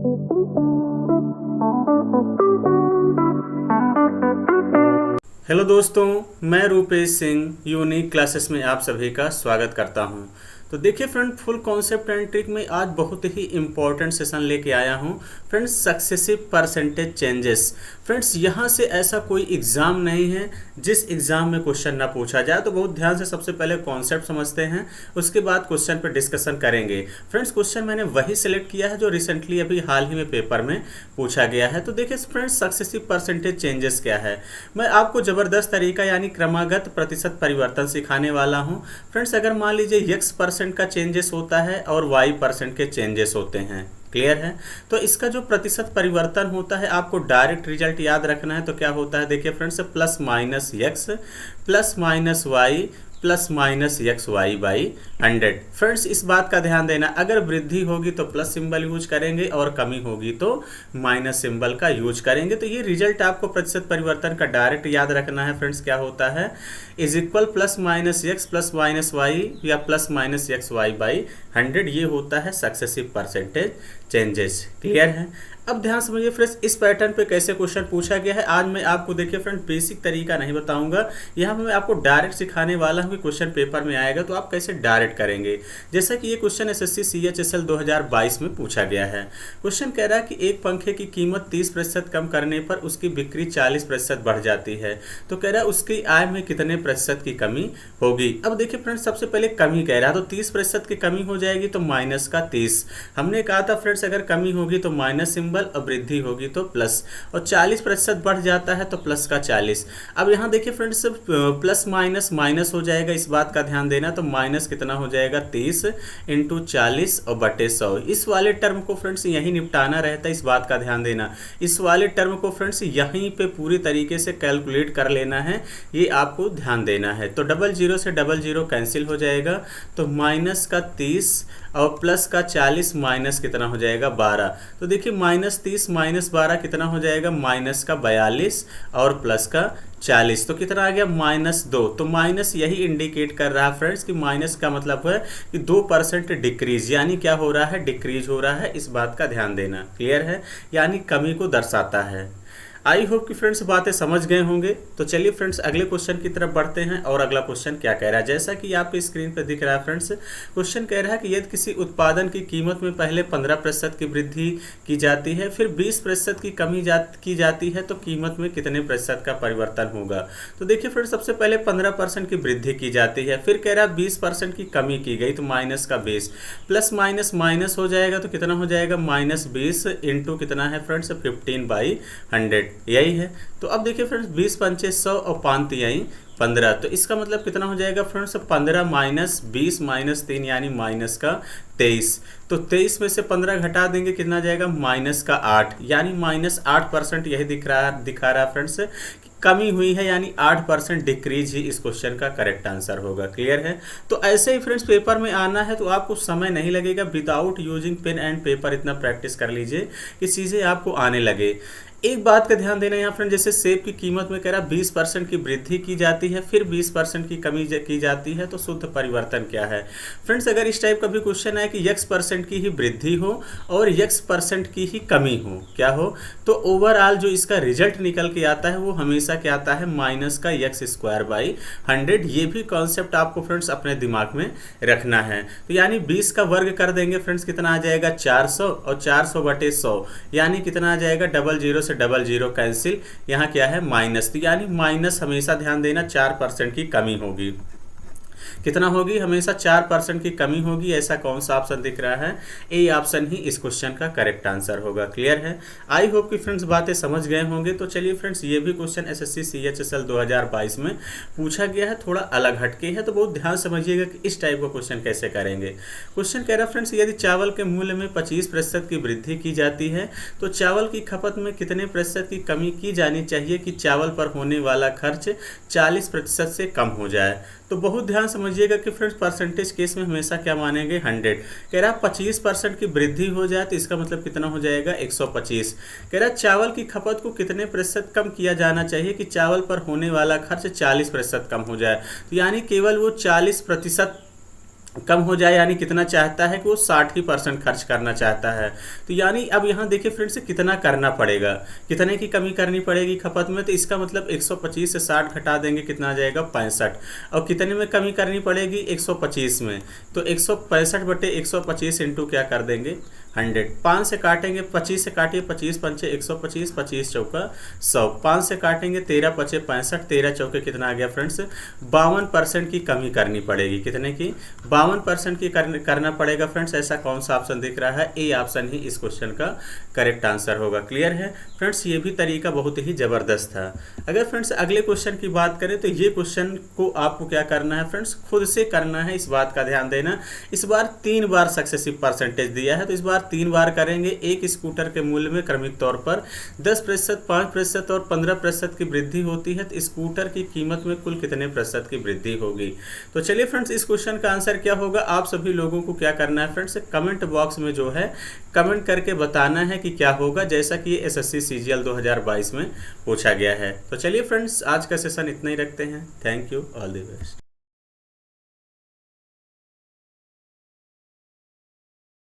Hello दोस्तों, मैं Rupesh Singh unique classes में आप सभी का स्वागत करता हूं। तो देखिए friend, full concept and trick में आज बहुत ही इंपॉर्टेंट सेशन लेके आया हूं friends, successive percentage changes. Friends, यहां से ऐसा कोई एग्ज़ाम नहीं है जिस एग्ज़ाम में क्वेश्चन ना पूछा जाए। तो बहुत ध्यान से सबसे पहले कॉन्सेप्ट समझते हैं, उसके बाद क्वेश्चन पर डिस्कशन करेंगे। फ्रेंड्स, क्वेश्चन मैंने वही सिलेक्ट किया है जो रिसेंटली अभी हाल ही में पेपर में पूछा गया है। तो देखिए फ्रेंड्स, सक्सेसिव परसेंटेज चेंजेस क्या है, मैं आपको ज़बरदस्त तरीका यानी क्रमागत प्रतिशत परिवर्तन सिखाने वाला हूं। फ्रेंड्स, अगर मान लीजिए x% का चेंजेस होता है और y% के चेंजेस होते हैं, क्लियर है। तो इसका जो प्रतिशत परिवर्तन होता है आपको डायरेक्ट रिजल्ट याद रखना है। तो क्या होता है, देखिए friends, plus minus x plus minus y plus minus x y by 100। Friends, इस बात का ध्यान देना, अगर वृद्धि होगी तो प्लस सिंबल यूज करेंगे और कमी होगी तो माइनस सिंबल का यूज करेंगे। तो ये रिजल्ट आपको प्रतिशत परिवर्तन का डायरेक्ट याद रखना है। फ्रेंड्स, क्या होता है, is equal plus minus x plus minus y या plus minus x y by 100। ये होता है सक्सेसिव परसेंटेज चेंजेस, क्लियर है। अब ध्यान समझिए फ्रेंड्स, इस पैटर्न पे कैसे क्वेश्चन पूछा गया है। आज मैं आपको देखिए फ्रेंड बेसिक तरीका नहीं बताऊंगा, यहाँ पे मैं आपको डायरेक्ट सिखाने वाला हूँ कि क्वेश्चन पेपर में आएगा तो आप कैसे डायरेक्ट करेंगे। जैसा कि ये क्वेश्चन एसएससी सीएचएसएल 2022 में पूछा गया है। क्वेश्चन कह रहा है कि एक पंखे की कीमत 30% कम करने पर उसकी बिक्री 40% बढ़ जाती है। तो कह रहा है उसकी आय में कितने प्रतिशत की कमी होगी। अब देखिए फ्रेंड्स, सबसे पहले कमी कह रहा है, तो 30% की कमी हो जाएगी तो माइनस का 30। हमने कहा था फ्रेंड्स, अगर कमी होगी तो माइनस सिंबल और वृद्धि होगी तो प्लस, और 40% बढ़ जाता है तो प्लस का 40। अब यहाँ देखिए फ्रेंड्स, प्लस माइनस माइनस हो जाएगा, इस बात का ध्यान देना। तो माइनस कितना हो जाएगा, 30 इंटू 40 और बटे 100। इस वाले टर्म को फ्रेंड्स यहीं निपटाना रहता है, इस बात का ध्यान देना। इस वाले टर्म को फ्रेंड्स यहीं पे पूरी तरीके से कैलकुलेट कर लेना है, ये आपको ध्यान देना है। तो डबल जीरो से डबल जीरो कैंसिल हो जाएगा, तो माइनस का 30 और प्लस का 40 माइनस कितना हो जाएगा 12। तो देखिए माइनस 30 माइनस 12 कितना हो जाएगा, माइनस का 42 और प्लस का 40। तो कितना आ गया, -2। तो माइनस यही इंडिकेट कर रहा है फ्रेंड्स कि माइनस का मतलब है कि 2% डिक्रीज, यानी क्या हो रहा है, डिक्रीज हो रहा है। इस बात का ध्यान देना, क्लियर है, यानी कमी को दर्शाता है। आई होप कि फ्रेंड्स बातें समझ गए होंगे। तो चलिए फ्रेंड्स अगले क्वेश्चन की तरफ बढ़ते हैं। और अगला क्वेश्चन क्या कह रहा है, जैसा कि आपके स्क्रीन पर दिख रहा है फ्रेंड्स, क्वेश्चन कह रहा है कि यदि किसी उत्पादन की कीमत में पहले 15% की वृद्धि की जाती है, फिर 20% की कमी की जाती है, तो कीमत में कितने प्रतिशत का परिवर्तन होगा। तो देखिए फ्रेंड्स, सबसे पहले 15% की वृद्धि की जाती है, फिर कह रहा है 20% की कमी की गई, तो माइनस का 20, प्लस माइनस माइनस हो जाएगा, तो कितना हो जाएगा, -20 इंटू कितना है फ्रेंड्स, 15/100, यही है। तो अब देखिए फ्रेंड्स, 20 पंचे 100 और 5 तिहाई 15। तो इसका मतलब कितना हो जाएगा फ्रेंड्स, 15 माइनस 20 माइनस 3 यानी माइनस का 23। तो 23 में से 15 घटा देंगे, कितना जाएगा, माइनस का 8, यानी -8%। यही दिखा रहा है फ्रेंड्स कि कमी हुई है, यानी 8% डिक्रीज ही इस क्वेश्चन का करेक्ट आंसर होगा, क्लियर है। तो ऐसे ही फ्रेंड्स पेपर में आना है तो आपको समय नहीं लगेगा, without using pen and paper इतना प्रैक्टिस कर लीजिए कि चीज़ें आपको आने लगे। एक बात का ध्यान देना यहाँ फ्रेंड, जैसे सेब की कीमत में कह रहा 20% की वृद्धि की जाती है, फिर 20% की कमी की जाती है, तो शुद्ध परिवर्तन क्या है। फ्रेंड्स, अगर इस टाइप का भी क्वेश्चन है कि x% की ही वृद्धि हो और x% की ही कमी हो, क्या हो, तो ओवरऑल जो इसका रिजल्ट निकल के आता है वो हमेशा क्या आता है, माइनस का x²/100। ये भी कॉन्सेप्ट आपको फ्रेंड्स अपने दिमाग में रखना है। तो यानी 20 का वर्ग कर देंगे फ्रेंड्स, कितना आ जाएगा, 400, और 400/100 यानी कितना आ जाएगा, डबल जीरो से डबल जीरो कैंसिल, यहाँ क्या है, माइनस। तो यानी माइनस हमेशा ध्यान देना 4% की कमी होगी, कितना होगी, हमेशा 4% की कमी होगी। ऐसा कौन सा ऑप्शन दिख रहा है, ए ऑप्शन ही इस क्वेश्चन का करेक्ट आंसर होगा, क्लियर है। आई होप कि फ्रेंड्स बातें समझ गए होंगे। तो चलिए फ्रेंड्स, ये भी क्वेश्चन एसएससी सीएचएसएल 2022 में पूछा गया है, थोड़ा अलग हटके है, तो बहुत ध्यान समझिएगा कि इस टाइप का क्वेश्चन कैसे करेंगे। क्वेश्चन कह रहा है फ्रेंड्स, यदि चावल के मूल्य में 25% की वृद्धि की जाती है, तो चावल की खपत में कितने प्रतिशत की कमी की जानी चाहिए कि चावल पर होने वाला खर्च 40% से कम हो जाए। तो बहुत ध्यान समझिएगा कि फ्रेंड्स परसेंटेज केस में हमेशा क्या मानेंगे, 100। कह रहा 25% की वृद्धि हो जाए तो इसका मतलब कितना हो जाएगा, 125। कह रहा चावल की खपत को कितने प्रतिशत कम किया जाना चाहिए कि चावल पर होने वाला खर्च 40% कम हो जाए। तो यानी केवल वो 40% कम हो जाए, यानी कितना चाहता है कि वो 60% खर्च करना चाहता है। तो यानी अब यहाँ देखिए फ्रेंड्स कितना करना पड़ेगा, कितने की कमी करनी पड़ेगी खपत में, तो इसका मतलब 125 से 60 घटा देंगे, कितना आ जाएगा 65। और कितने में कमी करनी पड़ेगी 125 में, तो 165 बटे 125 इंटू क्या कर देंगे 100। 5 से काटेंगे, 25 से काटिए, 25 पंचे 125, 25 चौका 100, 5 से काटेंगे 13 पचे 65, 13 चौके कितना आ गया फ्रेंड्स 52% की कमी करनी पड़ेगी। कितने की 52% की करना पड़ेगा फ्रेंड्स। ऐसा कौन सा ऑप्शन दिख रहा है, ए ऑप्शन ही इस क्वेश्चन का करेक्ट आंसर होगा। क्लियर है फ्रेंड्स, ये भी तरीका बहुत ही ज़बरदस्त था। अगर फ्रेंड्स अगले क्वेश्चन की बात करें तो ये क्वेश्चन को आपको क्या करना है फ्रेंड्स, खुद से करना है, इस बात का ध्यान देना। इस बार 3 बार सक्सेसिव परसेंटेज दिया है, तो इस बार 3 बार करेंगे। एक स्कूटर के मूल्य में क्रमिक तौर पर 10%, 5% और 15% की वृद्धि होती है, तो स्कूटर की कीमत में कुल कितने प्रतिशत की वृद्धि होगी। तो चलिए फ्रेंड्स, इस क्वेश्चन का आंसर क्या होगा, आप सभी लोगों को क्या करना है फ्रेंड्स, कमेंट बॉक्स में जो है कमेंट करके बताना है कि क्या होगा, जैसा कि ये SSC CGL 2022 में पूछा गया है। तो चलिए फ्रेंड्स, आज का सेशन इतना ही रखते हैं। Thank you, all the best.